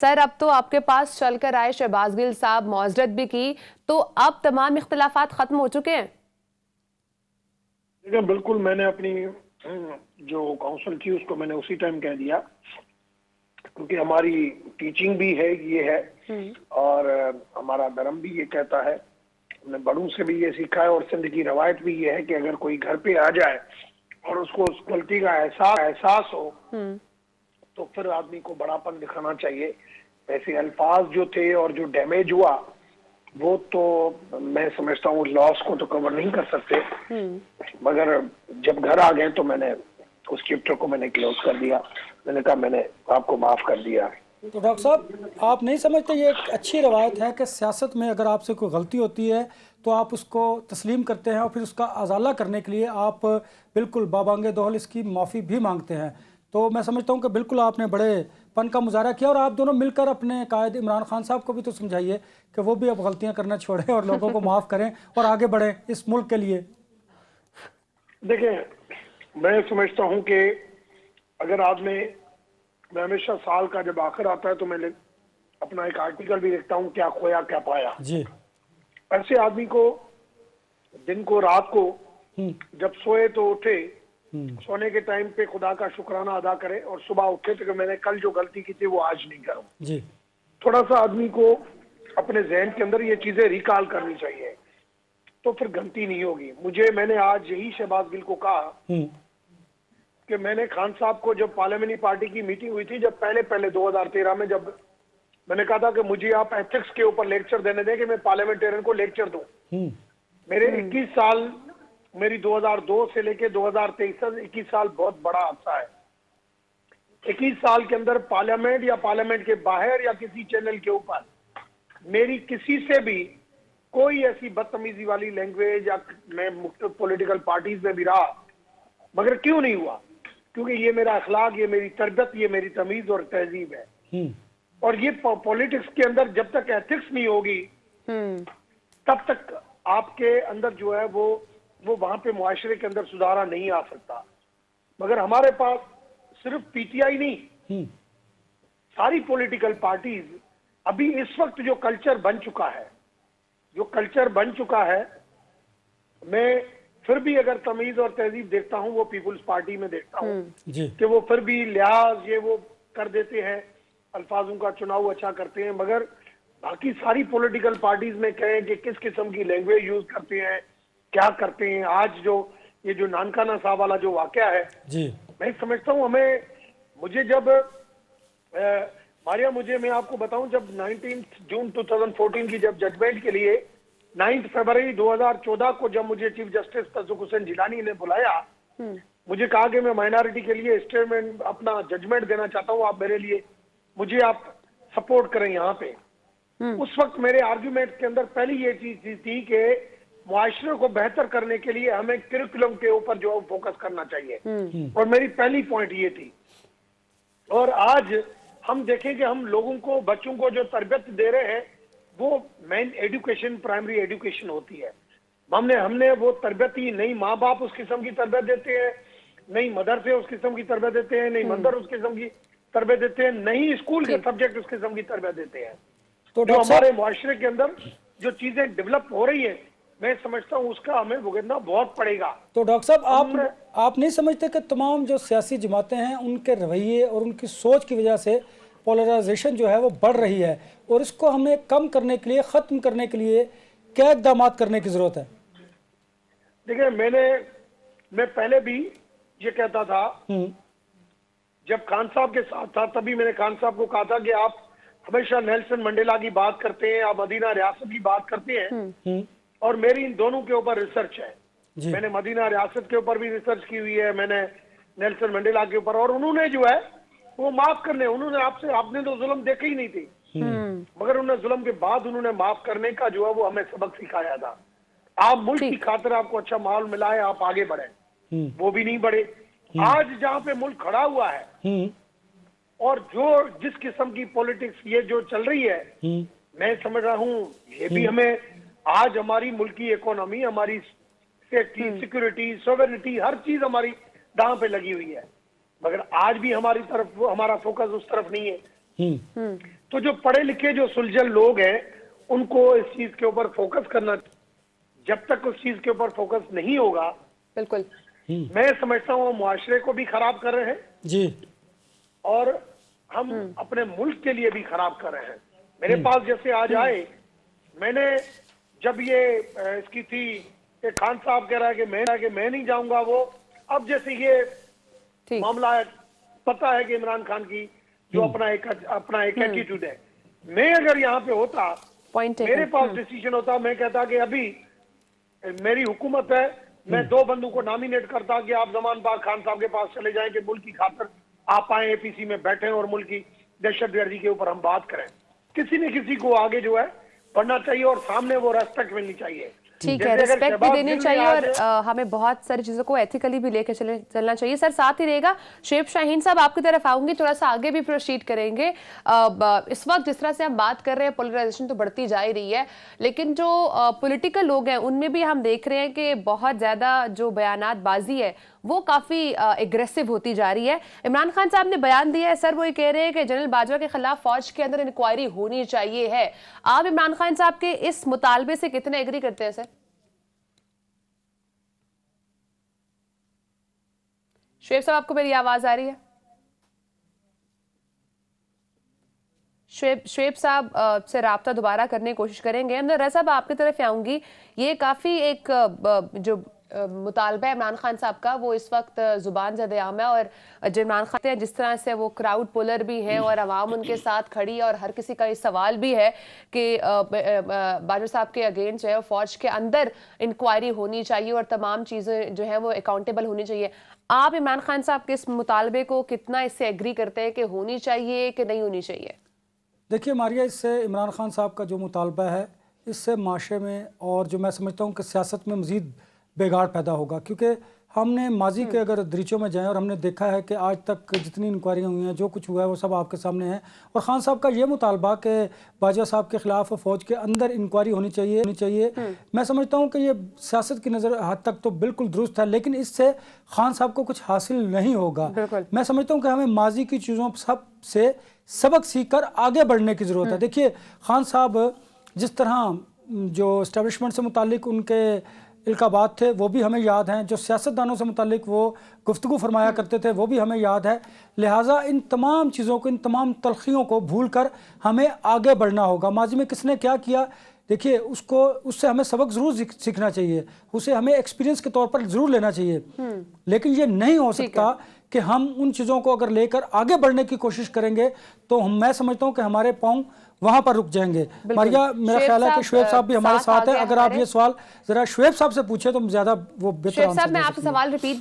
Sir, अब तो आपके पास चलकर आए शहबाज गिल साहब मौजरत भी की, तो अब तमाम इख्तिलाफात खत्म हो चुके हैं। देखिए, बिल्कुल मैंने अपनी जो काउंसिल थी उसको मैंने उसी टाइम कह दिया, क्योंकि हमारी टीचिंग भी है ये है और हमारा धर्म भी ये कहता है, हमने बड़ों से भी ये सीखा है और सिंध की रवायत भी ये है कि अगर कोई घर पे आ जाए और उसको उस गलती का एहसास हो तो फिर आदमी को बड़ापन दिखाना चाहिए। ऐसे अल्फाज जो थे और जो डैमेज हुआ वो तो मैं समझता हूँ लॉस को तो कवर नहीं कर सकते, मगर जब घर आ गए तो मैंने उस चैप्टर को मैंने क्लोज कर दिया। मैंने कहा मैंने आपको माफ कर दिया। तो डॉक्टर साहब, आप नहीं समझते ये एक अच्छी रवायत है कि सियासत में अगर आपसे कोई गलती होती है तो आप उसको तस्लीम करते हैं और फिर उसका अजाला करने के लिए आप बिल्कुल बाबांगे दोहल इसकी माफ़ी भी मांगते हैं। तो मैं समझता हूँ कि बिल्कुल आपने बड़ेपन का मुजाहरा किया और आप दोनों मिलकर अपने कायद इमरान खान साहब को भी तो समझाइए कि वो भी अब गलतियाँ करना छोड़ें और लोगों को माफ़ करें और आगे बढ़ें इस मुल्क के लिए। देखिए, मैं समझता हूँ कि अगर आपने, मैं हमेशा साल का जब आखिर आता है तो मैं अपना एक आर्टिकल भी लिखता हूँ, क्या खोया क्या पाया। जी। ऐसे आदमी को दिन को रात को जब सोए तो उठे, सोने के टाइम पे खुदा का शुक्राना अदा करे और सुबह उठे तो मैंने कल जो गलती की थी वो आज नहीं करूं। जी। थोड़ा सा आदमी को अपने जहन के अंदर ये चीजें रिकॉल करनी चाहिए तो फिर गलती नहीं होगी। मैंने आज यही शहबाज गिल को कहा कि मैंने खान साहब को, जब पार्लियामेंट्री पार्टी की मीटिंग हुई थी, जब पहले 2013 में, जब मैंने कहा था कि मुझे आप एथिक्स के ऊपर लेक्चर देने दें कि मैं पार्लियामेंटेरियन को लेक्चर दूं। मेरे 21 साल, मेरी 2002 से लेके 2023 तक 21 साल बहुत बड़ा अरसा है। 21 साल के अंदर पार्लियामेंट या पार्लियामेंट के बाहर या किसी चैनल के ऊपर मेरी किसी से भी कोई ऐसी बदतमीजी वाली लैंग्वेज, या मैं मुख्तलिफ पॉलिटिकल पार्टीज में भी रहा, मगर क्यों नहीं हुआ? क्योंकि ये मेरा अखलाक, ये मेरी तरबियत, ये मेरी तमीज और तहजीब है। और ये पॉलिटिक्स के अंदर जब तक एथिक्स नहीं होगी तब तक आपके अंदर जो है वो वहां पे मुआशरे के अंदर सुधारा नहीं आ सकता। मगर हमारे पास सिर्फ पीटीआई नहीं, सारी पॉलिटिकल पार्टीज, अभी इस वक्त जो कल्चर बन चुका है, मैं फिर भी अगर तमीज और तहजीब देखता हूं वो पीपुल्स पार्टी में देखता हूं कि वो फिर भी लिहाज ये वो कर देते हैं, अल्फाजों का चुनाव अच्छा करते हैं। मगर बाकी सारी पॉलिटिकल पार्टीज में कहें कि किस किस्म की लैंग्वेज यूज करते हैं, क्या करते हैं। आज ये जो नानकाना साहब वाला जो वाकया है जी, मैं समझता हूं मुझे जब मारिया, मैं आपको बताऊं, जब 19 जून 2014 की जब जजमेंट के लिए 9 फरवरी 2014 को जब मुझे चीफ जस्टिस तसदुक हुसैन जिलानी ने बुलाया, मुझे कहा कि मैं माइनॉरिटी के लिए स्टेटमेंट, अपना जजमेंट देना चाहता हूं, आप मेरे लिए, मुझे आप सपोर्ट करें यहाँ पे। उस वक्त मेरे आर्ग्यूमेंट के अंदर पहली ये चीज थी कि मुआशरे को बेहतर करने के लिए हमें करिकुलम के ऊपर जो फोकस करना चाहिए, और मेरी पहली पॉइंट ये थी। और आज हम देखें कि हम लोगों को, बच्चों को जो तरबियत दे रहे हैं वो मेन एजुकेशन, प्राइमरी एजुकेशन होती है। हमने वो तरबियत ही नहीं, माँ बाप उस किस्म की तरबियत देते हैं, नहीं मदरसे उस किस्म की तरबियत देते हैं, नहीं मंदिर उस किस्म की तरबियत देते हैं, नहीं स्कूल के सब्जेक्ट उस किस्म की तरबियत देते हैं। तो जो हमारे मुआशरे के अंदर जो चीजें डेवलप हो रही है, मैं समझता हूँ उसका हमें भुगतना बहुत पड़ेगा। तो डॉक्टर साहब, आप नहीं समझते कि तमाम जो सियासी जमातें हैं उनके रवैये और उनकी सोच की वजह से पोलराइजेशन जो है वो बढ़ रही है, और इसको हमें कम करने के लिए, ख़त्म करने के लिए क्या इक़दाम करने की ज़रूरत है? देखिए, मैं पहले भी ये कहता था, जब खान साहब के साथ था तभी मैंने खान साहब को कहा था कि आप हमेशा नेल्सन मंडेला की बात करते हैं, आप मदीना रियासत की बात करते हैं, और मेरी इन दोनों के ऊपर रिसर्च है। मैंने मदीना रियासत के ऊपर भी रिसर्च की हुई है, मैंने नेल्सन मंडेला के ऊपर, और उन्होंने जो है वो माफ करने, उन्होंने आपने तो जुल्म देखे ही नहीं थी, मगर उन्होंने जुल्म के बाद उन्होंने माफ करने का जो है वो हमें सबक सिखाया था। आप मुल्क की खातिर, आपको अच्छा माहौल मिला है, आप आगे बढ़े, वो भी नहीं बढ़े। आज जहां पे मुल्क खड़ा हुआ है और जो जिस किस्म की पॉलिटिक्स ये जो चल रही है, मैं समझ रहा हूं ये भी हमें, आज हमारी मुल्क की इकोनॉमी, हमारी सेफ्टी, सिक्योरिटी, सॉवरेनिटी, हर चीज हमारी दांव पे लगी हुई है, मगर आज भी हमारा फोकस उस तरफ नहीं है। तो जो पढ़े लिखे जो सुलझल लोग हैं उनको इस चीज के ऊपर फोकस करना, जब तक उस चीज के ऊपर फोकस नहीं होगा, बिल्कुल मैं समझता हूँ मुआशरे को भी खराब कर रहे हैं जी, और हम अपने मुल्क के लिए भी खराब कर रहे हैं। मेरे पास जैसे आज आए, मैंने जब ये इसकी थी कि खान साहब कह रहा है कि मैं नहीं जाऊंगा, वो अब जैसे ये मामला है, पता है कि इमरान खान की जो अपना एक एटीट्यूड है, मैं अगर यहाँ पे होता, मेरे पास डिसीजन होता, मैं कहता कि अभी मेरी हुकूमत है, मैं 2 बंदों को नॉमिनेट करता कि आप जमान पाक खान साहब के पास चले जाएं कि मुल्क की खातिर आप आए एपीसी में बैठे और मुल्क की दहशतगर्दी के ऊपर हम बात करें। किसी न किसी को आगे जो है बढ़ना चाहिए और सामने वो रेस्पेक्ट मिलनी चाहिए। ठीक है, रिस्पेक्ट भी देनी चाहिए और हमें बहुत सारी चीजों को एथिकली भी लेकर चलना चाहिए। सर साथ ही रहेगा, शुएब शाहीन साहब आपकी तरफ आऊंगी, थोड़ा सा आगे भी प्रोसीड करेंगे। इस वक्त जिस तरह से हम बात कर रहे हैं, पोलराइजेशन तो बढ़ती जा ही रही है, लेकिन जो पॉलिटिकल लोग हैं उनमें भी हम देख रहे हैं कि बहुत ज्यादा जो बयानातबाजी है वो काफी एग्रेसिव होती जा रही है। इमरान खान साहब ने बयान दिया है, सर वो ये कह रहे हैं कि जनरल बाजवा के खिलाफ फौज के अंदर इंक्वायरी होनी चाहिए है। आप इमरान खान साहब के इस मुतालबे से कितने एग्री करते हैं सर? शुएब साहब, आपको मेरी आवाज आ रही है? शुएब साहब से राब्ता दोबारा करने की कोशिश करेंगे। रज़ा साहब, आपकी तरफ आऊंगी। ये काफी एक जो मुतालबा है इमरान खान साहब का, वो इस वक्त जुबान ज़द-ए-आम है, और जो इमरान खान जिस तरह से वो क्राउड पुलर भी हैं और आवाम उनके साथ खड़ी है, और हर किसी का ये सवाल भी है कि बाजवा साहब के अगेंस्ट जो है फौज के अंदर इंक्वायरी होनी चाहिए और तमाम चीज़ें जो है वो अकाउंटेबल होनी चाहिए। आप इमरान खान साहब के इस मुतालबे को कितना इससे एग्री करते हैं कि होनी चाहिए कि नहीं होनी चाहिए? देखिए मारिया, इससे इमरान खान साहब का जो मुतालबा है, इससे माशरे में और जो मैं समझता हूँ कि सियासत में मज़ीद बेगाड़ पैदा होगा, क्योंकि हमने माजी के अगर दरीचों में जाएं और हमने देखा है कि आज तक जितनी इंक्वायरियाँ हुई हैं, जो कुछ हुआ है वो सब आपके सामने है। और खान साहब का ये मुतालबा कि बाजवा साहब के खिलाफ फ़ौज के अंदर इंक्वायरी होनी चाहिए, मैं समझता हूँ कि ये सियासत की नज़र हद तक तो बिल्कुल दुरुस्त है, लेकिन इससे खान साहब को कुछ हासिल नहीं होगा। मैं समझता हूँ कि हमें माजी की चीज़ों सब से सबक सीख कर आगे बढ़ने की ज़रूरत है। देखिए खान साहब जिस तरह जो इस्टेब्लिशमेंट से मुतालिक उनके इल्काबात थे वो भी हमें याद हैं, जो सियासतदानों से मुतालिक वो गुफ्तगू फरमाया करते थे वो भी हमें याद है। लिहाजा इन तमाम चीज़ों को, इन तमाम तलखियों को भूल कर हमें आगे बढ़ना होगा। माजी में किसने क्या किया, देखिए उससे हमें सबक ज़रूर सीखना चाहिए, उसे हमें एक्सपीरियंस के तौर पर ज़रूर लेना चाहिए, लेकिन ये नहीं हो सकता कि हम उन चीज़ों को अगर लेकर आगे बढ़ने की कोशिश करेंगे तो मैं समझता हूँ कि हमारे पाँव वहां पर रुक जाएंगे। मारिया, मेरा ख्याल है कि शुएब साहब भी हमारे साथ है। अगर आप ये सवाल जरा शुएब साहब से पूछे तो ज्यादा वो बेहतर। शुएब साहब, मैं आपसे सवाल रिपीट